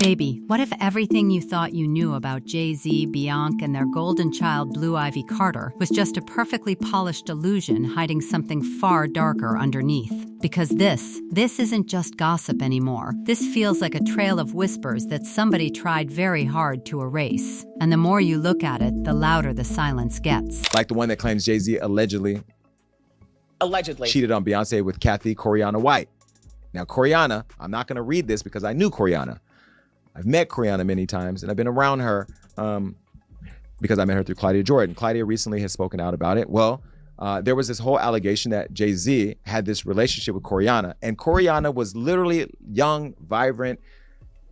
Baby, what if everything you thought you knew about Jay-Z, Beyoncé, and their golden child Blue Ivy Carter was just a perfectly polished illusion hiding something far darker underneath? Because this isn't just gossip anymore. This feels like a trail of whispers that somebody tried very hard to erase. And the more you look at it, the louder the silence gets. Like the one that claims Jay-Z allegedly cheated on Beyoncé with Cathy White. Now, Coriana, I'm not going to read this because I knew Coriana. I've met Coriana many times, and I've been around her because I met her through Claudia Jordan. Claudia recently has spoken out about it. Well, there was this whole allegation that Jay-Z had this relationship with Coriana, and Coriana was literally young, vibrant.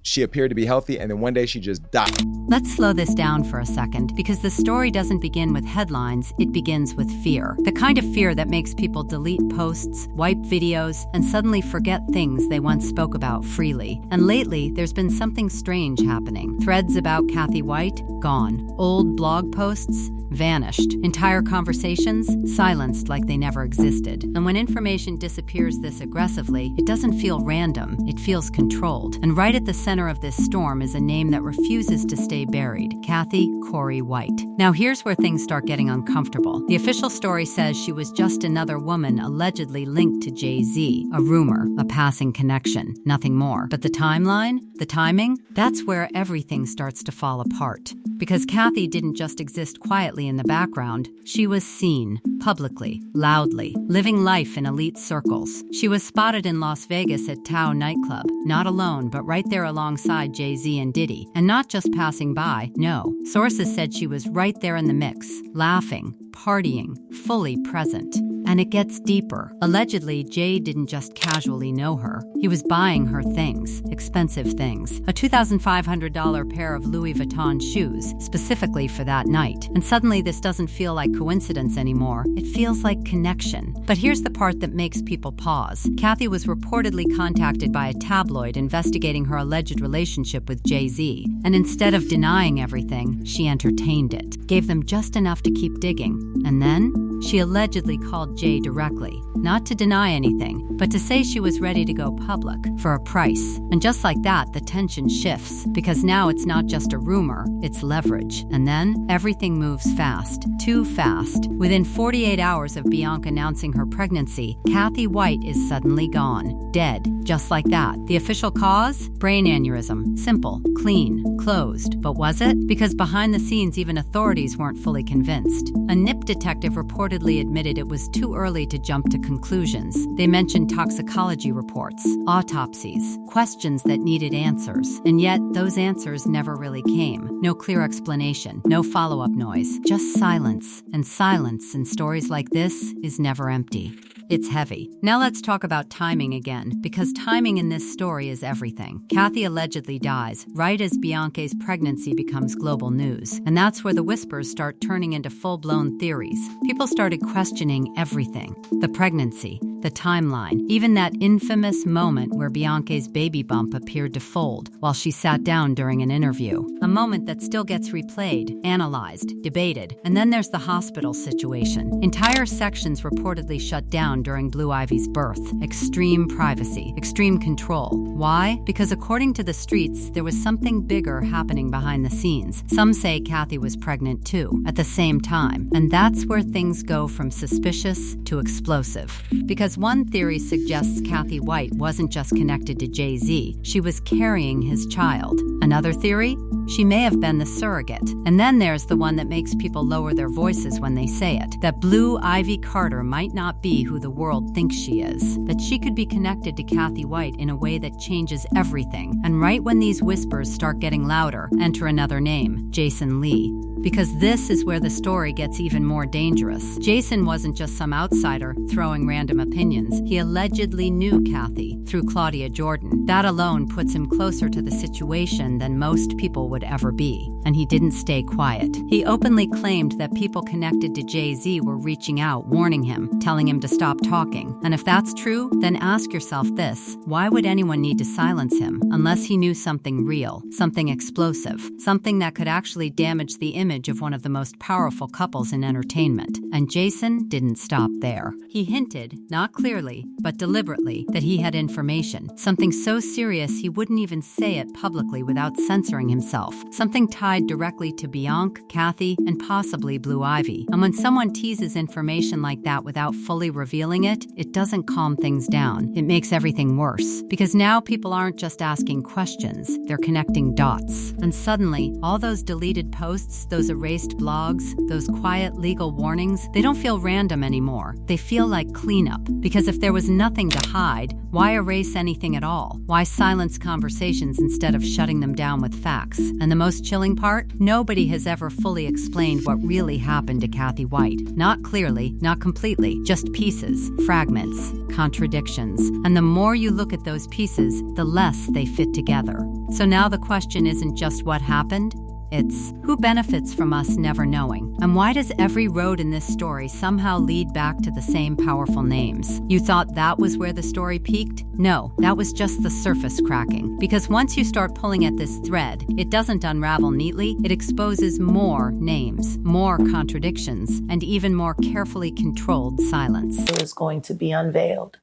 She appeared to be healthy, and then one day she just died. Let's slow this down for a second, because the story doesn't begin with headlines, it begins with fear. The kind of fear that makes people delete posts, wipe videos, and suddenly forget things they once spoke about freely. And lately, there's been something strange happening. Threads about Cathy White, gone. Old blog posts, vanished. Entire conversations, silenced like they never existed. And when information disappears this aggressively, it doesn't feel random, it feels controlled. And right at the center of this storm is a name that refuses to stay buried: Cathy White. Now here's where things start getting uncomfortable. The official story says she was just another woman allegedly linked to Jay-Z, a rumor, a passing connection, nothing more. But the timeline, the timing, that's where everything starts to fall apart. Because Cathy didn't just exist quietly in the background, she was seen, publicly, loudly, living life in elite circles. She was spotted in Las Vegas at Tao nightclub, not alone, but right there alongside Jay-Z and Diddy. And not just passing by, no. Sources said she was right there in the mix, laughing, partying, fully present. And it gets deeper. Allegedly, Jay didn't just casually know her. He was buying her things, expensive things. A $2,500 pair of Louis Vuitton shoes, specifically for that night. And suddenly this doesn't feel like coincidence anymore. It feels like connection. But here's the part that makes people pause. Cathy was reportedly contacted by a tabloid investigating her alleged relationship with Jay-Z. And instead of denying everything, she entertained it. Gave them just enough to keep digging. And then she allegedly called Jay directly, not to deny anything, but to say she was ready to go public for a price. And just like that, the tension shifts, because now it's not just a rumor, it's leverage. And then everything moves fast, too fast. Within 48 hours of Beyoncé announcing her pregnancy, Cathy White is suddenly gone, dead, just like that. The official cause? Brain aneurysm. Simple, clean, closed. But was it? Because behind the scenes, even authorities weren't fully convinced. A NIP detective reportedly admitted it was too early to jump to conclusions. They mentioned toxicology reports, autopsies, questions that needed answers. And yet, those answers never really came. No clear explanation, no follow-up noise, just silence. And silence in stories like this is never empty. It's heavy. Now let's talk about timing again, because timing in this story is everything. Cathy allegedly dies right as Beyoncé's pregnancy becomes global news. And that's where the whispers start turning into full-blown theories. People started questioning everything. The pregnancy, the timeline, even that infamous moment where Beyoncé's baby bump appeared to fold while she sat down during an interview. A moment that still gets replayed, analyzed, debated. And then there's the hospital situation. Entire sections reportedly shut down during Blue Ivy's birth. Extreme privacy, extreme control. Why? Because according to the streets, there was something bigger happening behind the scenes. Some say Cathy was pregnant too, at the same time. And that's where things go from suspicious to explosive. Because one theory suggests Cathy White wasn't just connected to Jay-Z, she was carrying his child. Another theory? She may have been the surrogate. And then there's the one that makes people lower their voices when they say it, that Blue Ivy Carter might not be who the world thinks she is, that she could be connected to Cathy White in a way that changes everything. And right when these whispers start getting louder, enter another name, Jason Lee. Because this is where the story gets even more dangerous. Jason wasn't just some outsider throwing random opinions. He allegedly knew Cathy through Claudia Jordan. That alone puts him closer to the situation than most people would ever be. And he didn't stay quiet. He openly claimed that people connected to Jay-Z were reaching out, warning him, telling him to stop talking. And if that's true, then ask yourself this: why would anyone need to silence him unless he knew something real, something explosive, something that could actually damage the image image of one of the most powerful couples in entertainment. And Jason didn't stop there. He hinted, not clearly, but deliberately, that he had information. Something so serious he wouldn't even say it publicly without censoring himself. Something tied directly to Beyoncé, Cathy, and possibly Blue Ivy. And when someone teases information like that without fully revealing it, it doesn't calm things down. It makes everything worse. Because now people aren't just asking questions, they're connecting dots. And suddenly, all those deleted posts, those erased blogs, those quiet legal warnings, they don't feel random anymore. They feel like cleanup. Because if there was nothing to hide, why erase anything at all? Why silence conversations instead of shutting them down with facts? And the most chilling part? Nobody has ever fully explained what really happened to Cathy White. Not clearly, not completely, just pieces, fragments, contradictions. And the more you look at those pieces, the less they fit together. So now the question isn't just what happened, it's who benefits from us never knowing? And why does every road in this story somehow lead back to the same powerful names? You thought that was where the story peaked? No, that was just the surface cracking. Because once you start pulling at this thread, it doesn't unravel neatly, it exposes more names, more contradictions, and even more carefully controlled silence. It is going to be unveiled.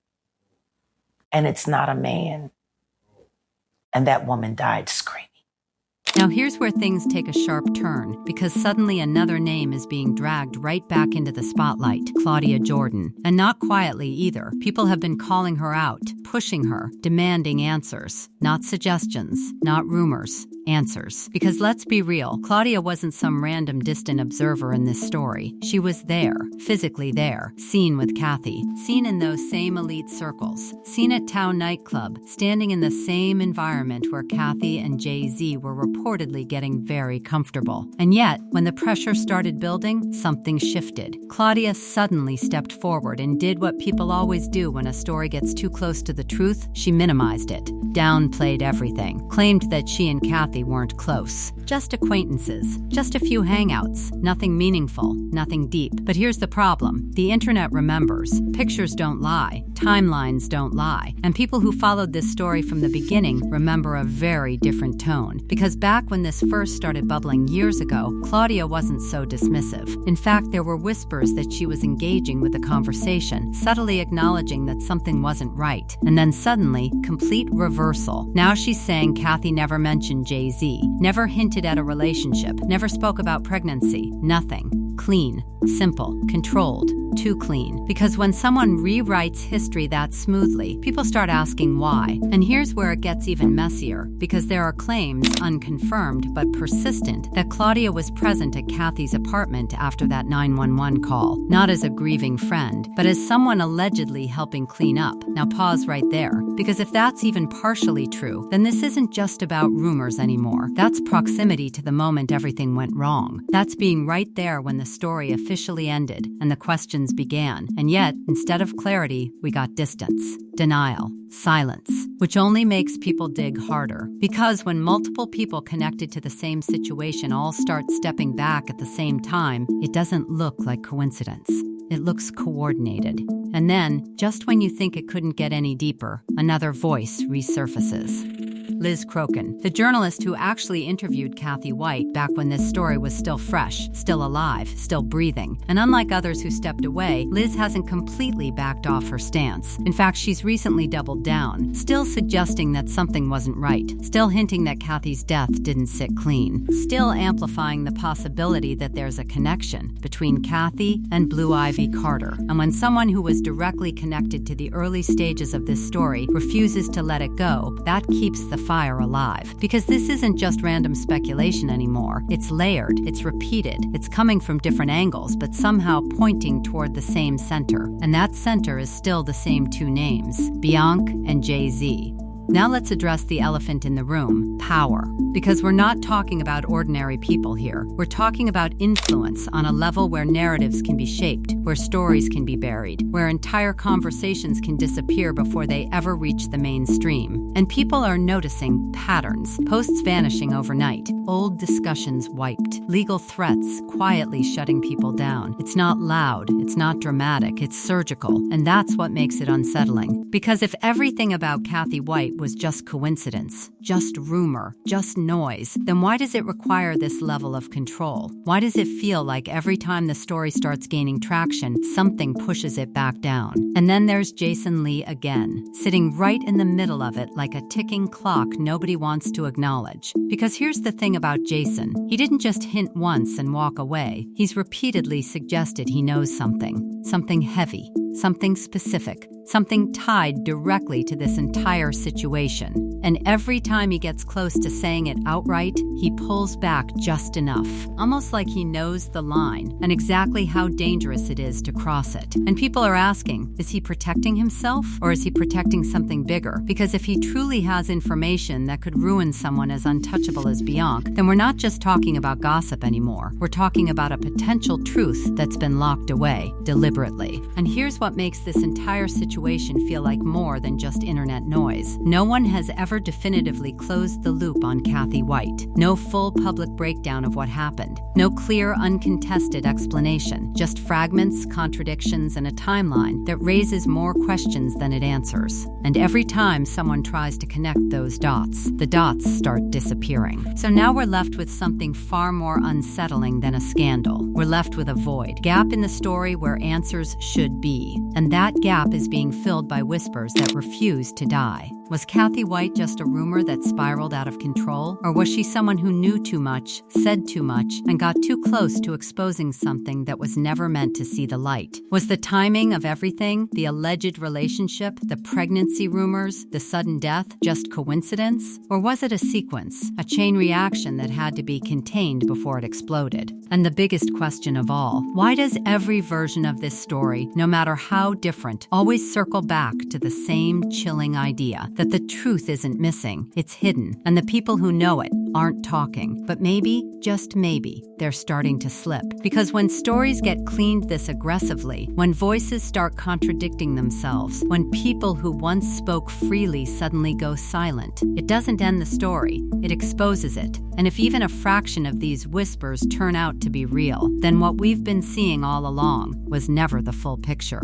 And it's not a man. And that woman died screaming. Now here's where things take a sharp turn, because suddenly another name is being dragged right back into the spotlight, Claudia Jordan. And not quietly either. People have been calling her out, pushing her, demanding answers. Not suggestions, not rumors, answers. Because let's be real, Claudia wasn't some random distant observer in this story. She was there, physically there, seen with Cathy, seen in those same elite circles, seen at Town nightclub, standing in the same environment where Cathy and Jay-Z were reportedly getting very comfortable. And yet, when the pressure started building, something shifted. Claudia suddenly stepped forward and did what people always do when a story gets too close to the truth. She minimized it, downplayed everything, claimed that she and Cathy weren't close. Just acquaintances, just a few hangouts, nothing meaningful, nothing deep. But here's the problem. The internet remembers. Pictures don't lie. Timelines don't lie. And people who followed this story from the beginning remember a very different tone. Because back when this first started bubbling years ago, Claudia wasn't so dismissive. In fact, there were whispers that she was engaging with the conversation, subtly acknowledging that something wasn't right. And then suddenly, complete reversal. Now she's saying Cathy never mentioned Jay-Z, never hinted at a relationship, never spoke about pregnancy, nothing. Clean, simple, controlled, too clean. Because when someone rewrites history that smoothly, people start asking why. And here's where it gets even messier, because there are claims, unconfirmed but persistent, that Claudia was present at Cathy's apartment after that 911 call, not as a grieving friend, but as someone allegedly helping clean up. Now pause right there, because if that's even partially true, then this isn't just about rumors anymore. That's proximity to the moment everything went wrong. That's being right there when the story officially ended and the questions began. And yet, instead of clarity, we got distance, denial, silence, which only makes people dig harder. Because when multiple people connected to the same situation all start stepping back at the same time, it doesn't look like coincidence. It looks coordinated. And then, just when you think it couldn't get any deeper, another voice resurfaces. Liz Crokin, the journalist who actually interviewed Cathy White back when this story was still fresh, still alive, still breathing. And unlike others who stepped away, Liz hasn't completely backed off her stance. In fact, she's recently doubled down, still suggesting that something wasn't right, still hinting that Cathy's death didn't sit clean, still amplifying the possibility that there's a connection between Cathy and Blue Ivy Carter. And when someone who was directly connected to the early stages of this story refuses to let it go, that keeps the fire alive. Because this isn't just random speculation anymore. It's layered, it's repeated, it's coming from different angles, but somehow pointing toward the same center. And that center is still the same two names, Beyoncé and Jay-Z. Now let's address the elephant in the room, power. Because we're not talking about ordinary people here. We're talking about influence on a level where narratives can be shaped, where stories can be buried, where entire conversations can disappear before they ever reach the mainstream. And people are noticing patterns, posts vanishing overnight, old discussions wiped, legal threats quietly shutting people down. It's not loud, it's not dramatic, it's surgical, and that's what makes it unsettling. Because if everything about Cathy White White was just coincidence, just rumor, just noise, then why does it require this level of control? Why does it feel like every time the story starts gaining traction, something pushes it back down? And then there's Jason Lee again, sitting right in the middle of it like a ticking clock nobody wants to acknowledge. Because here's the thing about Jason. He didn't just hint once and walk away. He's repeatedly suggested he knows something heavy, something specific, something tied directly to this entire situation. And every time he gets close to saying it outright, he pulls back just enough, almost like he knows the line and exactly how dangerous it is to cross it. And people are asking, is he protecting himself or is he protecting something bigger? Because if he truly has information that could ruin someone as untouchable as Beyoncé, then we're not just talking about gossip anymore. We're talking about a potential truth that's been locked away deliberately. And here's what makes this entire situation feel like more than just internet noise. No one has ever definitively closed the loop on Cathy White. No full public breakdown of what happened. No clear, uncontested explanation. Just fragments, contradictions, and a timeline that raises more questions than it answers. And every time someone tries to connect those dots, the dots start disappearing. So now we're left with something far more unsettling than a scandal. We're left with a void, gap in the story where answers should be. And that gap is being filled by whispers that refuse to die. Was Cathy White just a rumor that spiraled out of control? Or was she someone who knew too much, said too much, and got too close to exposing something that was never meant to see the light? Was the timing of everything, the alleged relationship, the pregnancy rumors, the sudden death, just coincidence? Or was it a sequence, a chain reaction that had to be contained before it exploded? And the biggest question of all, why does every version of this story, no matter how different, always circle back to the same chilling idea that the truth isn't missing, it's hidden, and the people who know it aren't talking. But maybe, just maybe, they're starting to slip. Because when stories get cleaned this aggressively, when voices start contradicting themselves, when people who once spoke freely suddenly go silent, it doesn't end the story, it exposes it. And if even a fraction of these whispers turn out to be real, then what we've been seeing all along was never the full picture.